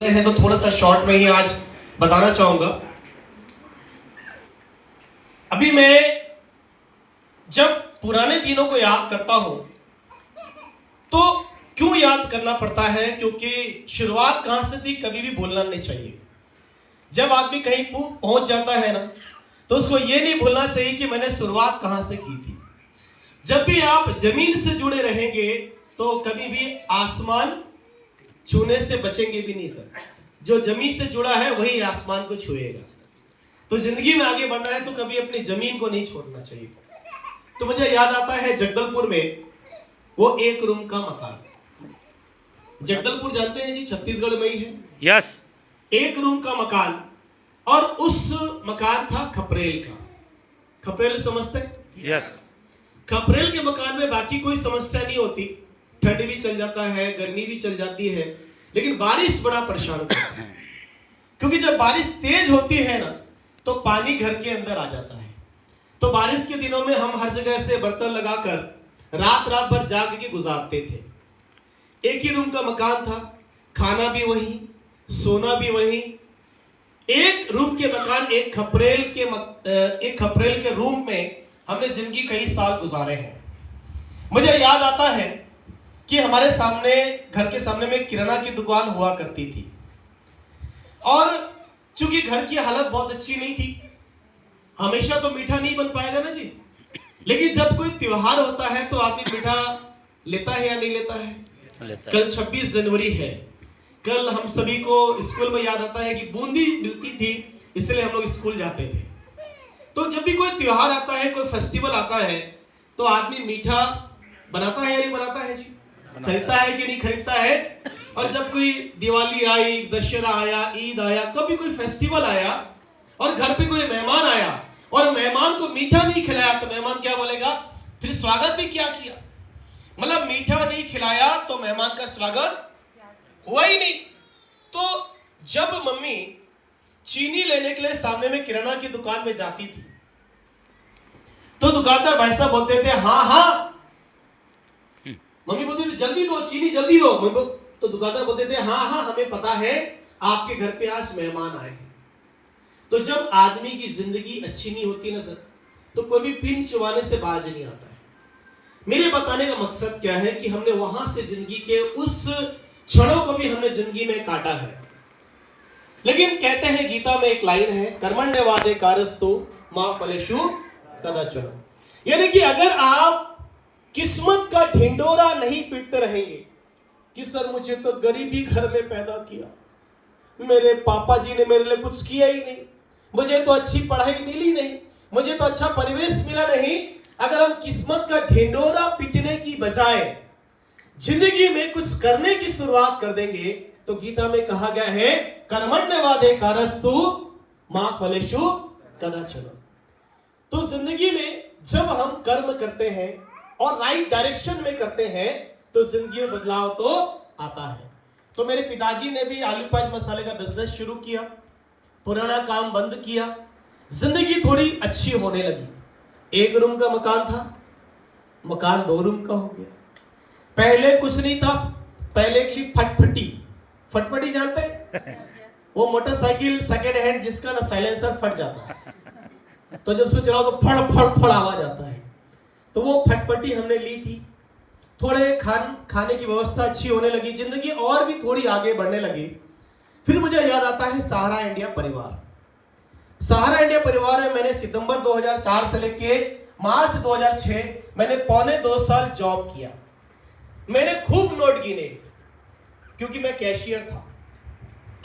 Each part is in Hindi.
है तो थोड़ा सा शॉर्ट में ही आज बताना चाहूंगा। अभी मैं जब पुराने दिनों को याद करता हूं तो क्यों याद करना पड़ता है, क्योंकि शुरुआत कहां से थी कभी भी भूलना नहीं चाहिए। जब आदमी कहीं पहुंच जाता है ना तो उसको ये नहीं भूलना चाहिए कि मैंने शुरुआत कहां से की थी। जब भी आप जमीन से जुड़े रहेंगे तो कभी भी आसमान छूने से बचेंगे भी नहीं सर। जो जमीन से जुड़ा है वही आसमान को छुएगा। तो जिंदगी में आगे बढ़ना है तो कभी अपनी जमीन को नहीं छोड़ना चाहिए। तो मुझे याद आता है जगदलपुर में वो एक रूम का मकान, जगदलपुर जानते हैं जी, छत्तीसगढ़ में ही है। यस। एक रूम का मकान, और उस मकान था खपरेल का। खपरेल समझते हैं? यस। खपरेल के मकान में बाकी कोई समस्या नहीं होती, ठंड भी चल जाता है, गर्मी भी चल जाती है, लेकिन बारिश बड़ा परेशान करता है। क्योंकि जब बारिश तेज होती है ना तो पानी घर के अंदर आ जाता है। तो बारिश के दिनों में हम हर जगह से बर्तन लगाकर रात रात भर जाग के गुजारते थे। एक ही रूम का मकान था, खाना भी वही, सोना भी वही। एक रूम के मकान, एक खपरेल के रूम में हमने जिंदगी कई साल गुजारे हैं। मुझे याद आता है कि हमारे सामने, घर के सामने में किराना की दुकान हुआ करती थी, और चूंकि घर की हालत बहुत अच्छी नहीं थी, हमेशा तो मीठा नहीं बन पाएगा ना जी, लेकिन जब कोई त्योहार होता है तो आदमी मीठा लेता है या नहीं लेता है? कल 26 जनवरी है, कल हम सभी को स्कूल में याद आता है कि बूंदी मिलती थी, इसलिए हम लोग स्कूल जाते थे। तो जब भी कोई त्योहार आता है, कोई फेस्टिवल आता है, तो आदमी मीठा बनाता है या नहीं बनाता है जी? खरीदता है कि नहीं खरीदता है? और जब कोई दिवाली आई, दशहरा आया, ईद आया, कभी कोई फेस्टिवल आया और घर पे कोई मेहमान आया और मेहमान को मीठा नहीं खिलाया तो मेहमान क्या बोलेगा? फिर स्वागत ही क्या किया? मतलब मीठा नहीं खिलाया तो मेहमान का स्वागत हुआ ही नहीं। तो जब मम्मी चीनी लेने के लिए सामने में किराना की दुकान में जाती थी तो दुकानदार भाई साहब बोलते थे हाँ हाँ, मम्मी बोलती थी जल्दी दो चीनी, जल्दी दो। तो दुकानदार बोलते थे हाँ हाँ, हमें पता है आपके घर पे आज मेहमान आए हैं। तो जब आदमी की जिंदगी अच्छी नहीं होती ना सर, तो कोई भी पिन चुबाने से बाज नहीं आता है। मेरे बताने का मकसद क्या है कि हमने वहां से जिंदगी के उस क्षणों को भी हमने जिंदगी में काटा है। लेकिन कहते हैं गीता में एक लाइन है, कर्मण्यवाधिकारस्तु मा फलेषु कदाचन। यानी कि अगर आप किस्मत का ढिंडोरा नहीं पीटते रहेंगे कि सर मुझे तो गरीबी घर में पैदा किया, मेरे पापा जी ने मेरे लिए कुछ किया ही नहीं, मुझे तो अच्छी पढ़ाई मिली नहीं, मुझे तो अच्छा परिवेश मिला नहीं, अगर हम किस्मत का ढिंडोरा पीटने की बजाय जिंदगी में कुछ करने की शुरुआत कर देंगे तो गीता में कहा गया है कर्मण्यवाधिकारस्तु मा फलेषु कदाचन। तो जिंदगी में जब हम कर्म करते हैं और राइट डायरेक्शन में करते हैं तो जिंदगी में बदलाव तो आता है। तो मेरे पिताजी ने भी आलू प्याज मसाले का बिजनेस शुरू किया, पुराना काम बंद किया, जिंदगी थोड़ी अच्छी होने लगी। एक रूम का मकान था, मकान 2 रूम का हो गया। पहले कुछ नहीं था, पहले के लिए फटफटी जानते हैं? वो मोटरसाइकिल सेकेंड हैंड जिसका ना साइलेंसर फट जाता है, तो जब उसको चलाओ तो फड़ आवाज आता है, तो वो फटफटी हमने ली थी। थोड़े खाने की व्यवस्था अच्छी होने लगी, जिंदगी और भी थोड़ी आगे बढ़ने लगी। फिर मुझे याद आता है सहारा इंडिया परिवार। सहारा इंडिया परिवार में मैंने सितंबर 2004 से लेके मार्च 2006 मैंने 1.25 साल जॉब किया। मैंने खूब नोट गिने क्योंकि मैं कैशियर था।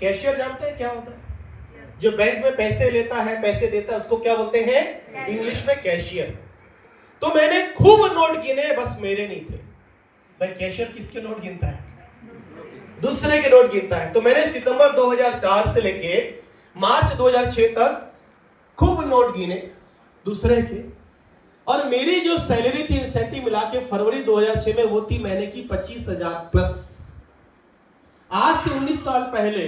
कैशियर जानते हैं क्या होता है? जो बैंक में पैसे लेता है, पैसे देता है, उसको क्या बोलते हैं इंग्लिश में? कैशियर। तो मैंने खूब नोट गिने, बस मेरे नहीं थे। भाई कैशियर किसके नोट गिनता है? दूसरे के नोट गिनता है। तो मैंने सितंबर 2004 से लेके मार्च 2006 तक खूब नोट गिने दूसरे के, और मेरी जो सैलरी थी इंसेंटिव मिला के फरवरी 2006 में वो थी महीने की 25,000 प्लस। आज से 19 साल पहले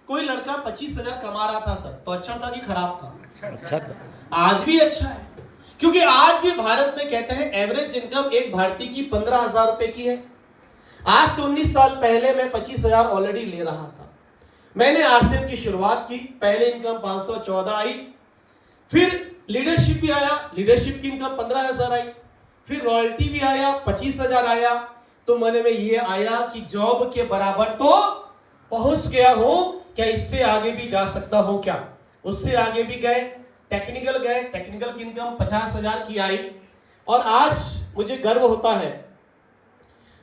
कोई लड़का 25,000 कमा रहा था सर, तो अच्छा था कि खराब था? अच्छा था। आज भी अच्छा है, क्योंकि आज भी भारत में कहते हैं एवरेज इनकम एक भारतीय की 15,000 रुपए की है। आज से 19 साल पहले मैं 25,000 ऑलरेडी ले रहा था। मैंने आरसीएम की शुरुआत की, पहले इनकम 514 आई, फिर लीडरशिप भी आया, लीडरशिप की इनकम 15,000 आई, फिर रॉयल्टी भी आया 25,000 आया। तो मन में ये आया कि जॉब के बराबर तो पहुंच गया हूं, क्या इससे आगे भी जा सकता हूं क्या? उससे आगे भी गए, टेक्निकल गए, टेक्निकल की इनकम 50,000 की आई। और आज मुझे गर्व होता है,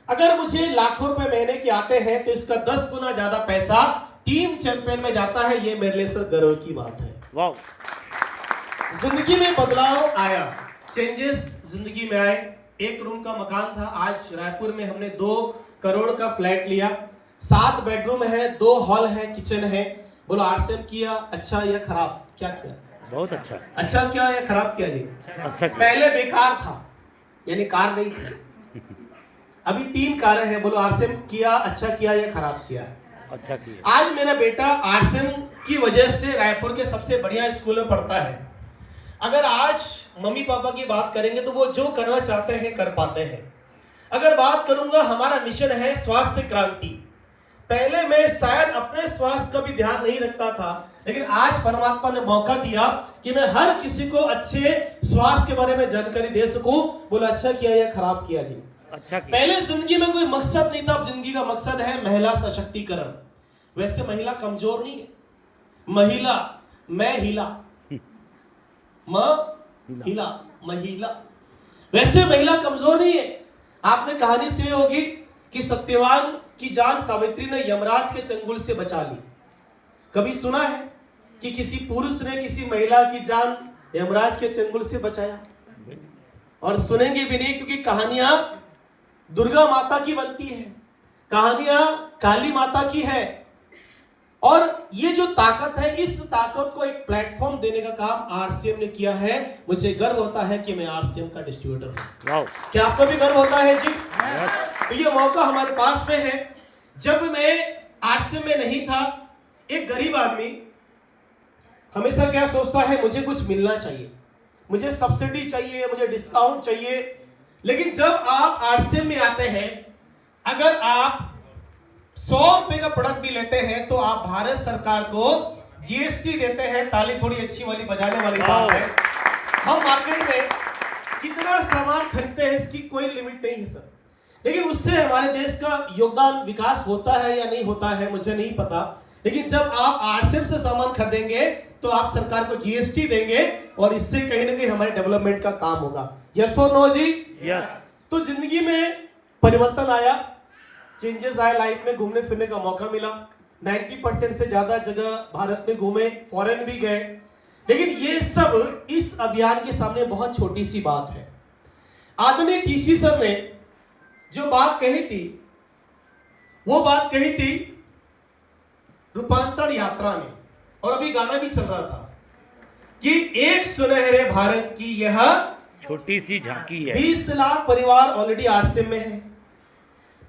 अगर मुझे लाखों रुपए महीने के आते हैं तो इसका 10 गुना ज्यादा पैसा टीम चैंपियन में जाता है। ये मेरे लिए सर गर्व की बात है। वाह। जिंदगी में बदलाव आया, चेंजेस जिंदगी में आए। एक रूम का मकान था, आज रायपुर में हमने 2 करोड़ का फ्लैट लिया, 7 बेडरूम है, 2 हॉल है, किचन है। बोलो आरसीएम किया अच्छा या खराब? क्या किया? बहुत अच्छा। अच्छा किया या खराब किया जी? अच्छा। पहले बेकार था, यानी कार नहीं थी, अभी 3 कारें हैं। बोलो आरसीएम किया अच्छा किया या खराब किया? अच्छा किया। आज मेरा बेटा आरसीएम की वजह से रायपुर के सबसे बढ़िया स्कूल में पढ़ता है। अगर आज मम्मी पापा की बात करेंगे तो वो जो करना चाहते हैं कर पाते हैं। अगर बात करूंगा, हमारा मिशन है स्वास्थ्य क्रांति। पहले मैं शायद अपने स्वास्थ्य का भी ध्यान नहीं रखता था, लेकिन आज परमात्मा ने मौका दिया कि मैं हर किसी को अच्छे स्वास्थ्य के बारे में जानकारी दे सकूं। बोला अच्छा किया या खराब किया जी? अच्छा किया। पहले जिंदगी में कोई मकसद नहीं था, अब जिंदगी का मकसद है महिला सशक्तिकरण। वैसे महिला कमजोर नहीं है, महिला मैं हिला, महिला महिला, वैसे महिला कमजोर नहीं है। आपने कहानी सुनी होगी कि सत्यवान की जान सावित्री ने यमराज के चंगुल से बचा ली। कभी सुना है कि किसी पुरुष ने किसी महिला की जान यमराज के चंगुल से बचाया? और सुनेंगे भी नहीं, क्योंकि कहानियां दुर्गा माता की बनती है, कहानियां काली माता की है। और ये जो ताकत है, इस ताकत को एक प्लेटफॉर्म देने का काम आरसीएम ने किया है। मुझे गर्व होता है कि मैं आरसीएम का डिस्ट्रीब्यूटर हूं। क्या आपको भी गर्व होता है जी? तो ये मौका हमारे पास में है। जब मैं आरसीएम में नहीं था, एक गरीब आदमी हमेशा क्या सोचता है, मुझे कुछ मिलना चाहिए, मुझे सब्सिडी चाहिए, मुझे डिस्काउंट चाहिए। लेकिन जब आप आरसीएम में आते हैं, अगर आप 100 रुपए का प्रोडक्ट भी लेते हैं तो आप भारत सरकार को जीएसटी देते हैं। ताली थोड़ी अच्छी वाली बजाने वाली बात है। हम मार्केट में कितना सामान खरीदते हैं इसकी कोई लिमिट नहीं है सर, लेकिन उससे हमारे देश का योगदान विकास होता है या नहीं होता है मुझे नहीं पता। लेकिन जब आप आरसीएम से सामान खरीदेंगे तो आप सरकार को जीएसटी देंगे और इससे कहीं ना कहीं हमारे डेवलपमेंट का काम होगा। यस और नो जी? यस। तो जिंदगी में परिवर्तन आया, चेंजेस आए, लाइफ में घूमने फिरने का मौका मिला। 90% से ज्यादा जगह भारत में घूमे, फॉरेन भी गए। लेकिन ये सब इस अभियान के सामने बहुत छोटी सी बात है। आदरणीय टीसी सर ने जो बात कही थी, वो बात कही थी रूपांतरण यात्रा में, और अभी गाना भी चल रहा था कि एक सुनहरे भारत की यह छोटी सी झांकी है। 20 लाख परिवार ऑलरेडी आरसीएम में है,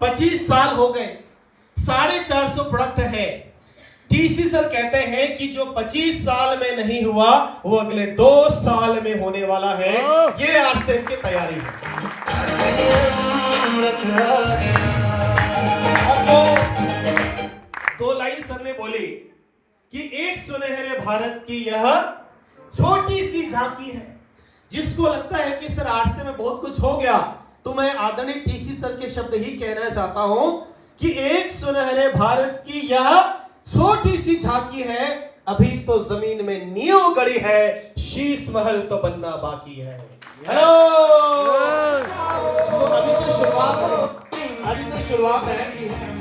25 साल हो गए, 450 प्रोडक्ट है। टीसी सर कहते हैं कि जो 25 साल में नहीं हुआ वो अगले 2 साल में होने वाला है। ये आरसीएम की तैयारी है। दो लाइन सर ने बोली कि एक सुनहरे भारत की यह छोटी सी झांकी है। जिसको लगता है कि सर आरसीएम में बहुत कुछ हो गया, तो मैं आदरणीय टीसी सर के शब्द ही कहना चाहता हूं कि एक सुनहरे भारत की यह छोटी सी झांकी है। अभी तो जमीन में नींव गड़ी है, शीश महल तो बनना बाकी है। हेलो, तो अभी तो शुरुआत है, अभी तो शुरुआत है।